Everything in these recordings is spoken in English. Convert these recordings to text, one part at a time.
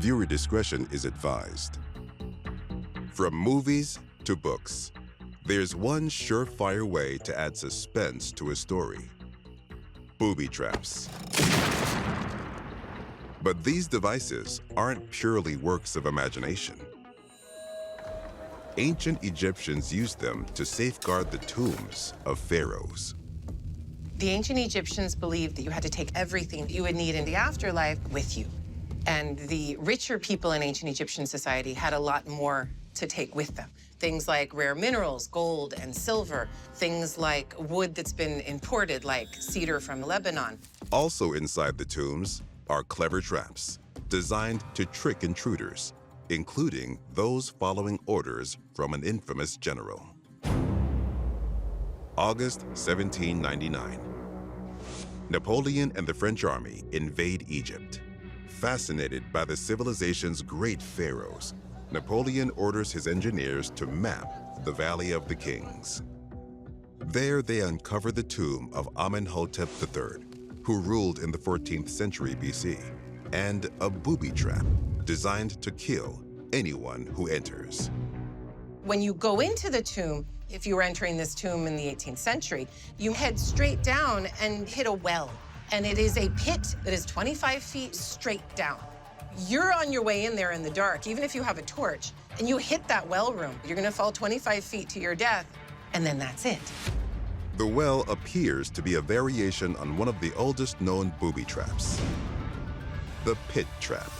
Viewer discretion is advised. From movies to books, there's one surefire way to add suspense to a story: booby traps. But these devices aren't purely works of imagination. Ancient Egyptians used them to safeguard the tombs of pharaohs. The ancient Egyptians believed that you had to take everything that you would need in the afterlife with you. And the richer people in ancient Egyptian society had a lot more to take with them. Things like rare minerals, gold and silver, things like wood that's been imported, like cedar from Lebanon. Also inside the tombs are clever traps designed to trick intruders, including those following orders from an infamous general. August 1799. Napoleon and the French army invade Egypt. Fascinated by the civilization's great pharaohs, Napoleon orders his engineers to map the Valley of the Kings. There they uncover the tomb of Amenhotep III, who ruled in the 14th century BC, and a booby trap designed to kill anyone who enters. When you go into the tomb, if you were entering this tomb in the 18th century, you head straight down and hit a well. And it is a pit that is 25 feet straight down. You're on your way in there in the dark, even if you have a torch, and you hit that well room. You're gonna fall 25 feet to your death, and then that's it. The well appears to be a variation on one of the oldest known booby traps, the pit trap.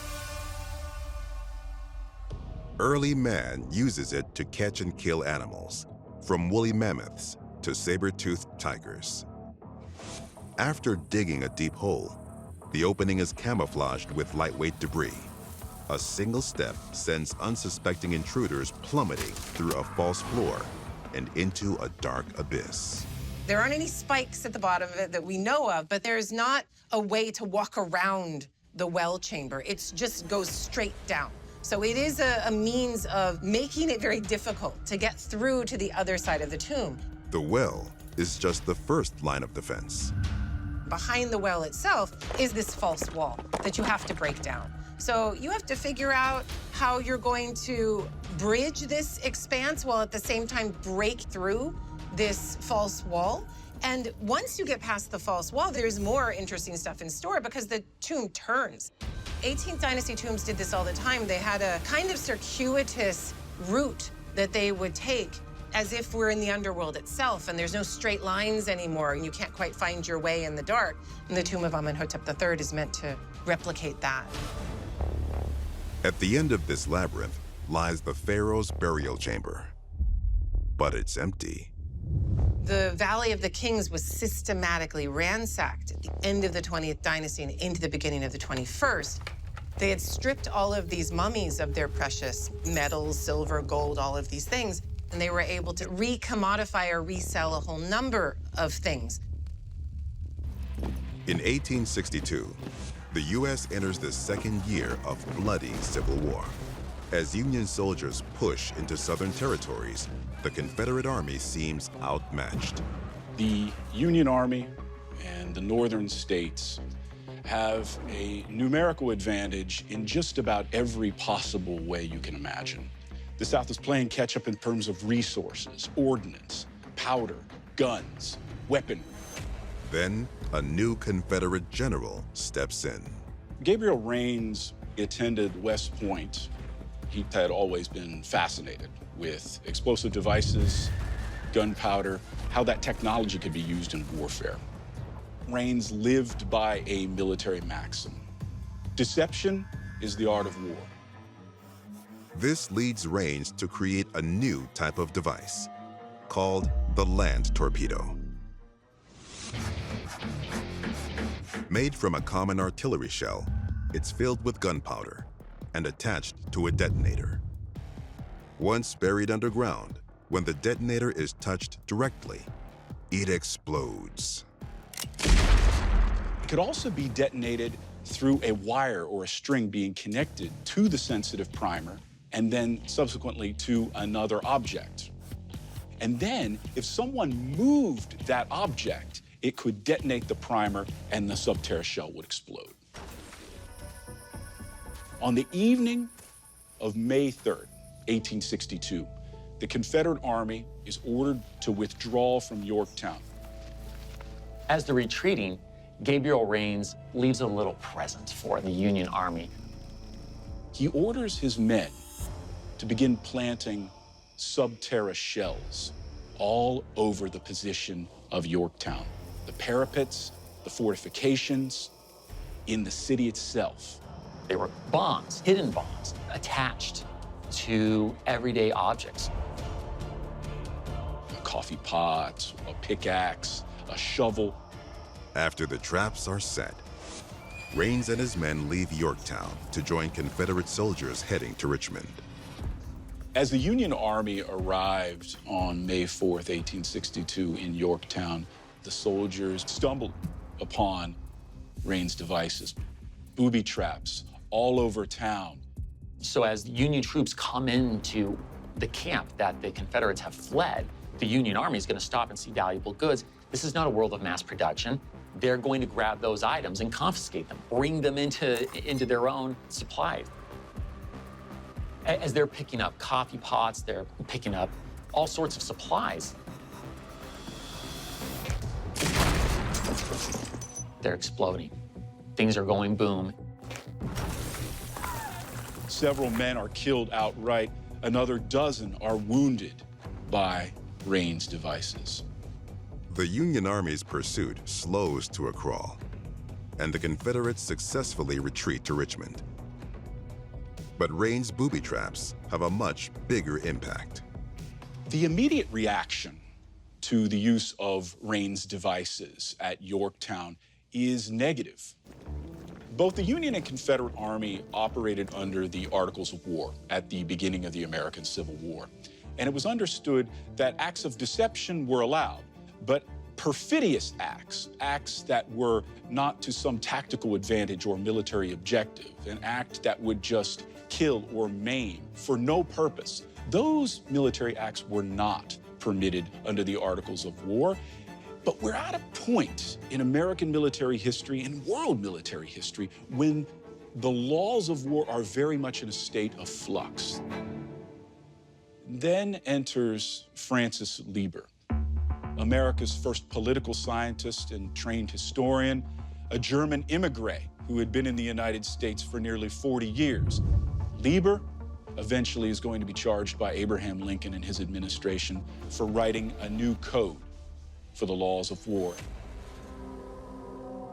Early man uses it to catch and kill animals, from woolly mammoths to saber-toothed tigers. After digging a deep hole, the opening is camouflaged with lightweight debris. A single step sends unsuspecting intruders plummeting through a false floor and into a dark abyss. There aren't any spikes at the bottom of it that we know of, but there's not a way to walk around the well chamber. It just goes straight down. So it is a means of making it very difficult to get through to the other side of the tomb. The well is just the first line of defense. Behind the well itself is this false wall that you have to break down. So you have to figure out how you're going to bridge this expanse while at the same time break through this false wall. And once you get past the false wall, there's more interesting stuff in store because the tomb turns. 18th dynasty tombs did this all the time. They had a kind of circuitous route that they would take as if we're in the underworld itself, and there's no straight lines anymore, and you can't quite find your way in the dark. And the tomb of Amenhotep III is meant to replicate that. At the end of this labyrinth lies the pharaoh's burial chamber, but it's empty. The Valley of the Kings was systematically ransacked at the end of the 20th dynasty and into the beginning of the 21st. They had stripped all of these mummies of their precious metals, silver, gold, all of these things, and they were able to re-commodify or resell a whole number of things. In 1862, the U.S. enters the second year of bloody civil war. As Union soldiers push into southern territories, the Confederate Army seems outmatched. The Union Army and the northern states have a numerical advantage in just about every possible way you can imagine. The South is playing catch-up in terms of resources, ordnance, powder, guns, weaponry. Then a new Confederate general steps in. Gabriel Rains attended West Point. He had always been fascinated with explosive devices, gunpowder, how that technology could be used in warfare. Rains lived by a military maxim: deception is the art of war. This leads Rains to create a new type of device called the land torpedo. Made from a common artillery shell, it's filled with gunpowder and attached to a detonator. Once buried underground, when the detonator is touched directly, it explodes. It could also be detonated through a wire or a string being connected to the sensitive primer and then subsequently to another object. And then, if someone moved that object, it could detonate the primer and the subterra shell would explode. On the evening of May 3rd, 1862, the Confederate Army is ordered to withdraw from Yorktown. As they're retreating, Gabriel Rains leaves a little present for the Union Army. He orders his men to begin planting sub-terra shells all over the position of Yorktown. The parapets, the fortifications, in the city itself. They were bombs, hidden bombs, attached to everyday objects. A coffee pot, a pickaxe, a shovel. After the traps are set, Rains and his men leave Yorktown to join Confederate soldiers heading to Richmond. As the Union Army arrived on May 4th, 1862 in Yorktown, the soldiers stumbled upon Rains' devices, booby traps all over town. So as the Union troops come into the camp that the Confederates have fled, the Union Army is going to stop and see valuable goods. This is not a world of mass production. They're going to grab those items and confiscate them, bring them into their own supply. As they're picking up coffee pots, they're picking up all sorts of supplies. They're exploding. Things are going boom. Several men are killed outright. Another dozen are wounded by Rains' devices. The Union Army's pursuit slows to a crawl, and the Confederates successfully retreat to Richmond. But Rains' booby traps have a much bigger impact. The immediate reaction to the use of Rains' devices at Yorktown is negative. Both the Union and Confederate Army operated under the Articles of War at the beginning of the American Civil War. And it was understood that acts of deception were allowed, but perfidious acts, acts that were not to some tactical advantage or military objective, an act that would just kill or maim for no purpose, those military acts were not permitted under the Articles of War. But we're at a point in American military history and world military history when the laws of war are very much in a state of flux. Then enters Francis Lieber, America's first political scientist and trained historian, a German immigrant who had been in the United States for nearly 40 years. Lieber eventually is going to be charged by Abraham Lincoln and his administration for writing a new code for the laws of war.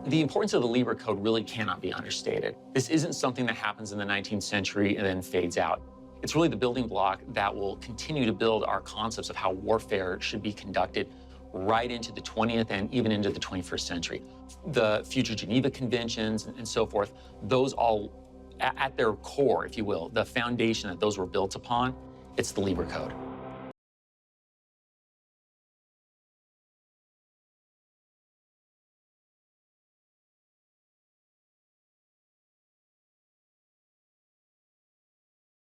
The importance of the Lieber Code really cannot be understated. This isn't something that happens in the 19th century and then fades out. It's really the building block that will continue to build our concepts of how warfare should be conducted right into the 20th and even into the 21st century. The future Geneva Conventions and so forth, those all, at their core, if you will, the foundation that those were built upon, it's the Lieber Code.